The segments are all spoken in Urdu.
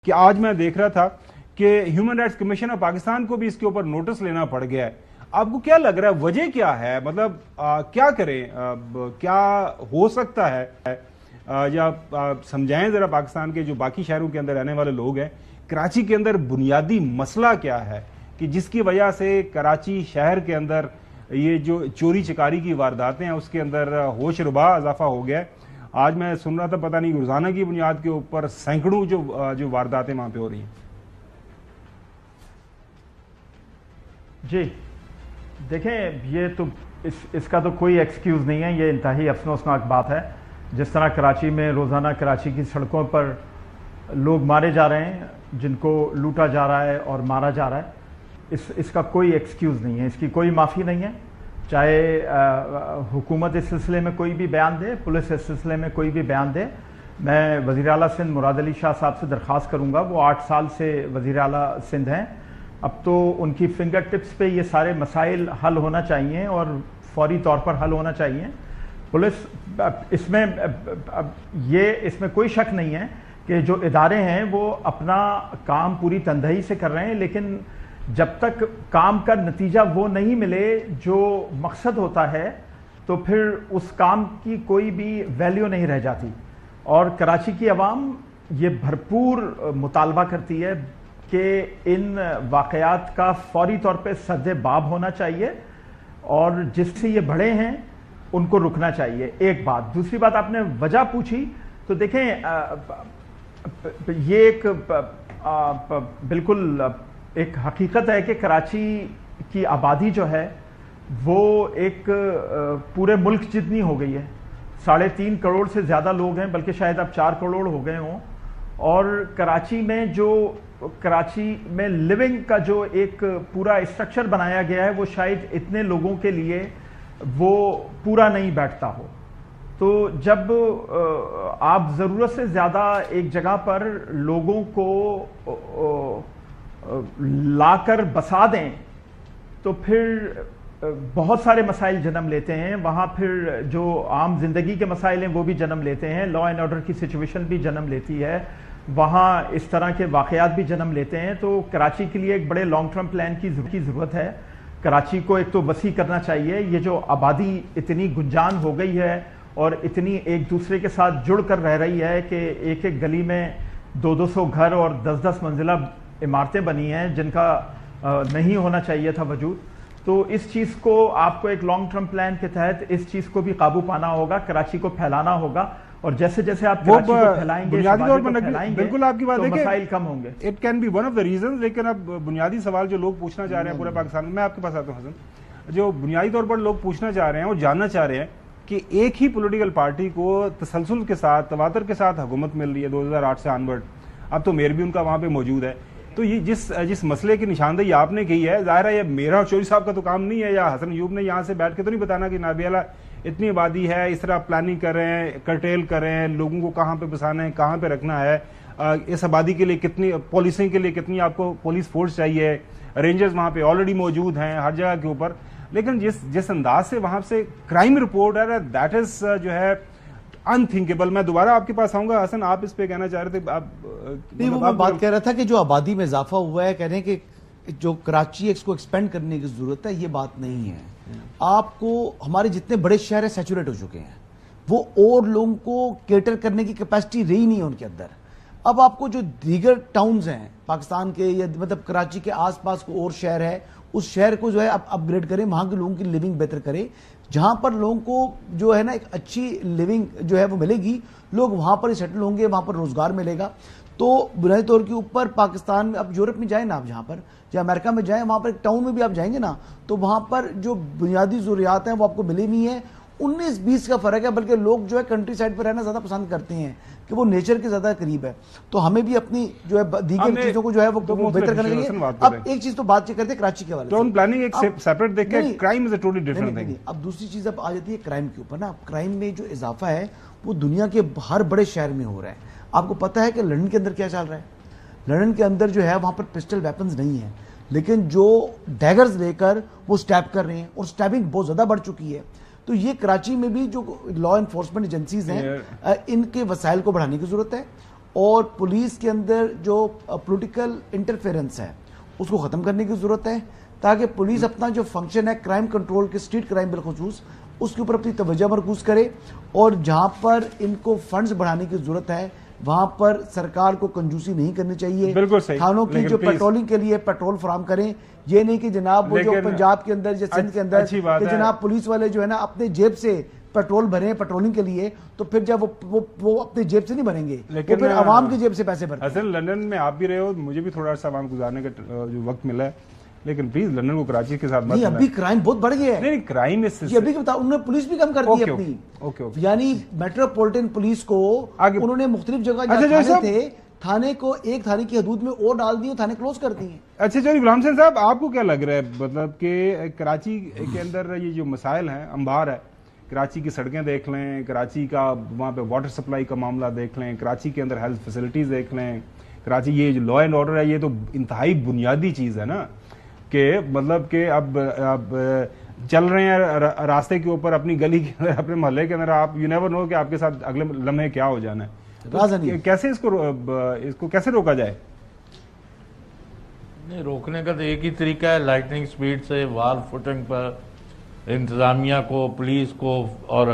کہ آج میں دیکھ رہا تھا کہ human rights commission of Pakistan کو بھی اس کے اوپر نوٹس لینا پڑ گیا ہے. آپ کو کیا لگ رہا ہے وجہ کیا ہے؟ مطلب کیا کریں؟ کیا ہو سکتا ہے؟ یا سمجھائیں ذرا پاکستان کے جو باقی شہروں کے اندر رہنے والے لوگ ہیں, کراچی کے اندر بنیادی مسئلہ کیا ہے کہ جس کی وجہ سے کراچی شہر کے اندر یہ جو چوری چکاری کی وارداتیں ہیں اس کے اندر ہوش ربا اضافہ ہو گیا ہے. آج میں سن رہا تھا پتہ نہیں روزانہ کی بنیاد کے اوپر سینکڑوں جو وارداتیں وہاں پہ ہو رہی ہیں. جی دیکھیں, یہ تو اس کا تو کوئی ایکسکیوز نہیں ہے, یہ انتہائی افسوسناک بات ہے. جس طرح کراچی میں روزانہ کراچی کی سڑکوں پر لوگ مارے جا رہے ہیں, جن کو لوٹا جا رہا ہے اور مارا جا رہا ہے, اس کا کوئی ایکسکیوز نہیں ہے, اس کی کوئی معافی نہیں ہے. چاہے حکومت اس سلسلے میں کوئی بھی بیان دے, پولیس اس سلسلے میں کوئی بھی بیان دے. میں وزیر اعلیٰ سندھ مراد علی شاہ صاحب سے درخواست کروں گا, وہ 8 سال سے وزیر اعلیٰ سندھ ہیں, اب تو ان کی فنگر ٹپس پہ یہ سارے مسائل حل ہونا چاہیے اور فوری طور پر حل ہونا چاہیے. پولیس اس میں کوئی شک نہیں ہے کہ جو ادارے ہیں وہ اپنا کام پوری تندہی سے کر رہے ہیں, لیکن جب تک کام کا نتیجہ وہ نہیں ملے جو مقصد ہوتا ہے تو پھر اس کام کی کوئی بھی ویلیو نہیں رہ جاتی. اور کراچی کی عوام یہ بھرپور مطالبہ کرتی ہے کہ ان واقعات کا فوری طور پہ سد باب ہونا چاہیے اور جس سے یہ بڑھے ہیں ان کو رکنا چاہیے. ایک بات. دوسری بات, آپ نے وجہ پوچھی تو دیکھیں یہ ایک بالکل ایک حقیقت ہے کہ کراچی کی آبادی جو ہے وہ ایک پورے ملک جتنی ہو گئی ہے. 3.5 کروڑ سے زیادہ لوگ ہیں, بلکہ شاید اب 4 کروڑ ہو گئے ہوں. اور کراچی میں لیونگ کا جو ایک پورا اسٹرکچر بنایا گیا ہے وہ شاید اتنے لوگوں کے لیے وہ پورا نہیں بیٹھتا ہو. تو جب آپ ضرورت سے زیادہ ایک جگہ پر لوگوں کو لا کر بسا دیں تو پھر بہت سارے مسائل جنم لیتے ہیں. وہاں پھر جو عام زندگی کے مسائل ہیں وہ بھی جنم لیتے ہیں, لا اینڈ آرڈر کی سچویشن بھی جنم لیتی ہے, وہاں اس طرح کے واقعات بھی جنم لیتے ہیں. تو کراچی کے لیے ایک بڑے لانگ ٹرم پلان کی ضرورت ہے. کراچی کو ایک تو وسیع کرنا چاہیے. یہ جو آبادی اتنی گنجان ہو گئی ہے اور اتنی ایک دوسرے کے ساتھ جڑ کر رہ رہی ہے کہ ایک گلی میں 200 گھر اور 10 منزلہ عمارتیں بنی ہیں جن کا نہیں ہونا چاہیے تھا وجود. تو اس چیز کو آپ کو ایک لانگ ٹرم پلان کے تحت اس چیز کو بھی قابو پانا ہوگا, کراچی کو پھیلانا ہوگا, اور جیسے جیسے آپ کراچی کو پھیلائیں گے, بالکل آپ کی بات ہے کہ مسائل کم ہوں گے. It can be one of the reasons. لیکن اب بنیادی سوال جو لوگ پوچھنا چاہ رہے ہیں پورے پاکستان میں, آپ کے پاس آتا ہوں حسن, جو بنیادی طور پر لوگ پوچھنا چاہ رہے ہیں اور جاننا چاہ رہے ہیں کہ ایک ہی پولیٹیکل پارٹی کو تسلسل کے ساتھ, تواتر کے ساتھ حکومت مل رہی ہے 2008 سے آنورڈ, اب تو میئر بھی ان کا وہاں پہ موجود ہے. تو یہ جس مسئلے کی نشاندہی آپ نے کی ہے, ظاہر ہے یہ میرا اور چوری صاحب کا تو کام نہیں ہے, یا حسن ایوب نے یہاں سے بیٹھ کے تو نہیں بتانا کہ نابیالہ اتنی آبادی ہے, اس طرح پلاننگ کر رہے ہیں, کرٹیل کر رہے ہیں, لوگوں کو کہاں پہ بسانا ہے, کہاں پہ رکھنا ہے, اس آبادی کے لیے کتنی پالیسنگ کے لیے کتنی آپ کو پولیس فورس چاہیے. رینجرز وہاں پہ آلریڈی موجود ہیں ہر جگہ کے اوپر, لیکن جس انداز سے وہاں سے کرائم رپورٹ ہے, دیٹ از جو ہے انتھنکیبل. میں دوبارہ آپ کے پاس آؤں گا حسن, آپ اس پہ کہنا چاہ رہے تھے. میں بات کہہ رہا تھا کہ جو آبادی میں اضافہ ہوا ہے, کہہ رہے ہیں کہ جو کراچی اس کو ایکسپینڈ کرنے کی ضرورت ہے, یہ بات نہیں ہے. آپ کو ہمارے جتنے بڑے شہر ہیں سیچوریٹ ہو چکے ہیں, وہ اور لوگوں کو کیٹر کرنے کی کیپیسٹی رہی نہیں ہے ان کے اندر. اب آپ کو جو دیگر ٹاؤنز ہیں پاکستان کے, یا مطلب کراچی کے آس پاس کو اور شہر ہے, اس شہر کو جو ہے اپ گریڈ کریں, وہاں کے لوگوں کی لیونگ بہتر کریں, جہاں پر لوگوں کو جو ہے نا ایک اچھی لیونگ جو ہے وہ ملے گی, لوگ وہاں پر ہی سیٹل ہوں گے, وہاں پر روزگار ملے گا. تو بنیادی طور کے اوپر پاکستان میں, اب یورپ میں جائیں نا آپ, جہاں پر یا امریکہ میں جائیں, وہاں پر ایک ٹاؤن میں بھی آپ جائیں گے نا, تو وہاں پر جو بنیادی ضروریات ہیں وہ آپ کو ملے نہیں ہیں. 19-20 کا فرق ہے, بلکہ لوگ جو ہے کنٹری سائڈ پر رہنا زیادہ پسند کرتے ہیں کہ وہ نیچر کے زیادہ قریب ہے. تو ہمیں بھی اپنی جو ہے دیگر چیزوں کو جو ہے وہ بہتر کرنا چاہیے. اب ایک چیز تو بات کرتے ہیں کراچی کے حوالے سے, ٹاؤن پلاننگ ایک سیپریٹ دیکھیں, crime is a totally different thing. اب دوسری چیز اب آ جاتی ہے کرائم کے اوپر نا. کرائم میں جو اضافہ ہے وہ دنیا کے ہر بڑے شہر میں ہو رہا ہے. آپ کو پتہ ہے کہ لندن کے اندر کیا چل رہا ہے؟ لندن کے اندر جو ہے وہاں پر پسٹل ویپنز نہیں ہیں, لیکن جو ڈیگرز لے کر وہ سٹیپ کر رہے ہیں, اور سٹیپنگ بہت زیادہ بڑھ چکی ہے. تو یہ کراچی میں بھی جو لا انفورسمنٹ ایجنسیز ہیں ان کے وسائل کو بڑھانے کی ضرورت ہے, اور پولیس کے اندر جو پولیٹیکل انٹرفیرنس ہے اس کو ختم کرنے کی ضرورت ہے، تاکہ پولیس اپنا جو فنکشن ہے کرائم کنٹرول کے، اسٹریٹ کرائم بالخصوص، اس کے اوپر اپنی توجہ مرکوز کرے، اور جہاں پر ان کو فنڈز بڑھانے کی ضرورت ہے وہاں پر سرکار کو کنجوسی نہیں کرنی چاہیے. بالکل صحیح. تھانوں کی جو پیٹرولنگ کے لیے پیٹرول فراہم کریں، یہ نہیں کہ جناب وہ جو پنجاب کے اندر یا سندھ کے اندر کہ جناب پولیس والے جو ہے نا اپنے جیب سے پیٹرول بھریں پیٹرولنگ کے لیے، تو پھر جب وہ اپنے جیب سے نہیں بھریں گے، وہ پھر عوام کی جیب سے پیسے بھرتے ہیں. اصل لندن میں آپ بھی رہے ہو، مجھے بھی تھوڑا سا عوام گزارنے کا جو وقت ملا ہے، لیکن پلیز لندن کو کراچی کے ساتھ مت. نہیں ابھی کرائم بہت بڑھ گیا ہے. نہیں کرائم اس یہ ابھی بتا، انہوں نے پولیس بھی کم کر دی ہے اپنی، یعنی میٹروپولیٹن پولیس کو انہوں نے مختلف جگہ جہاں تھے تھانے کو ایک تھانے کی حدود میں اور ڈال دی، تھانے کلوز کر دی ہیں. اچھا چلیے غلام حسین صاحب، آپ کو کیا لگ رہا ہے مطلب کہ کراچی کے اندر یہ جو مسائل ہیں، انبار ہے، کراچی کی سڑکیں دیکھ لیں، کراچی کا وہاں پہ واٹر سپلائی کا معاملہ دیکھ لیں، کراچی کے اندر ہیلتھ فیسلٹیز دیکھ لیں، کراچی یہ جو لا اینڈ آرڈر ہے یہ تو انتہائی بنیادی چیز ہے نا، کہ مطلب کہ اب چل رہے ہیں راستے کے اوپر اپنی گلی کے اندر اپنے محلے کے اندر، آپ یو نیور نو کہ آپ کے ساتھ اگلے لمحے کیا ہو جانا ہے. کیسے اس کو کیسے روکا جائے؟ نہیں، روکنے کا تو ایک ہی طریقہ ہے، لائٹنگ سپیڈ سے وال فوٹنگ پر انتظامیہ کو، پولیس کو اور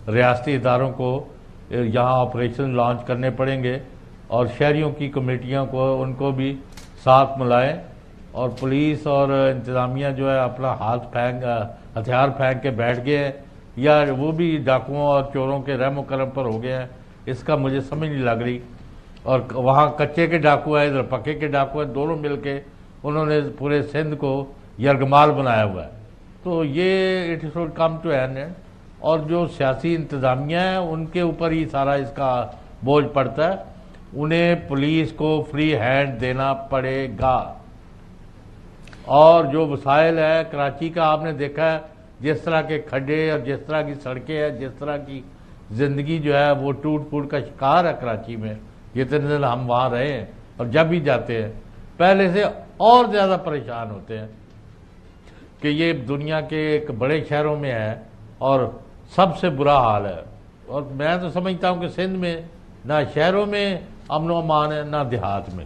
ریاستی اداروں کو یہاں آپریشن لانچ کرنے پڑیں گے، اور شہریوں کی کمیٹیاں کو ان کو بھی ساتھ ملائیں، اور پولیس اور انتظامیہ جو ہے اپنا ہتھیار پھینک کے بیٹھ گئے ہیں، یا وہ بھی ڈاکوؤں اور چوروں کے رحم و کرم پر ہو گئے ہیں، اس کا مجھے سمجھ نہیں لگ رہی. اور وہاں کچے کے ڈاکو ہیں، ادھر پکے کے ڈاکو ہیں، دونوں مل کے انہوں نے پورے سندھ کو یرغمال بنایا ہوا ہے. تو یہ it should come to an end, اور جو سیاسی انتظامیہ ہیں ان کے اوپر ہی سارا اس کا بوجھ پڑتا ہے. انہیں پولیس کو فری ہینڈ دینا پڑے گا، اور جو وسائل ہے کراچی کا آپ نے دیکھا ہے، جس طرح کے کھڈے اور جس طرح کی سڑکیں ہیں، جس طرح کی زندگی جو ہے وہ ٹوٹ پھوٹ کا شکار ہے کراچی میں. جتنے دن ہم وہاں رہے ہیں اور جب بھی جاتے ہیں پہلے سے اور زیادہ پریشان ہوتے ہیں کہ یہ دنیا کے ایک بڑے شہروں میں ہے اور سب سے برا حال ہے. اور میں تو سمجھتا ہوں کہ سندھ میں نہ شہروں میں امن و امان ہے نہ دیہات میں.